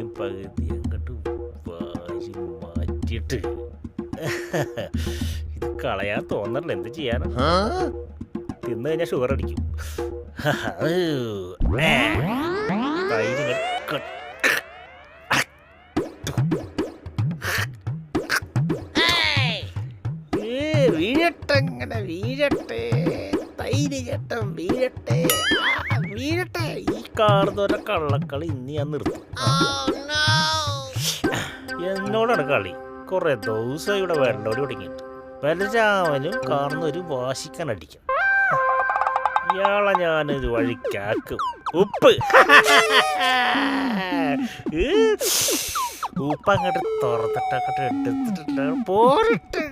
തേങ്ങയും പകുതി അങ്ങോട്ട് വാരി മാറ്റിയിട്ട് ഇത് കളയാൻ തോന്നണില്ല, എന്ത് ചെയ്യാനാ? തിന്നു കഴിഞ്ഞാൽ ഷുഗർ അടിക്കും. തൈര് വീഴട്ടെങ്ങനെ വീഴട്ടെ, തൈര് ചേട്ടൻ വീഴട്ടെ വീഴട്ടെ. ഈ കാണുന്നവരെ കള്ളക്കളി ഇന്ന് ഞാൻ നിർത്തും. എന്നോടാണ് കളി. കുറെ ദിവസം ഇവിടെ വെള്ളോടി തുടങ്ങിയിട്ട് വലരാമനും കാണുന്ന ഒരു വാശിക്കാൻ അടിക്കും. ഇയാളെ ഞാനൊരു വഴിക്കാക്കും. ഉപ്പ് ഉപ്പ് അങ്ങോട്ട് തുറന്നിട്ടങ്ങോട്ട് എടുത്തിട്ട് പോരട്ടെ.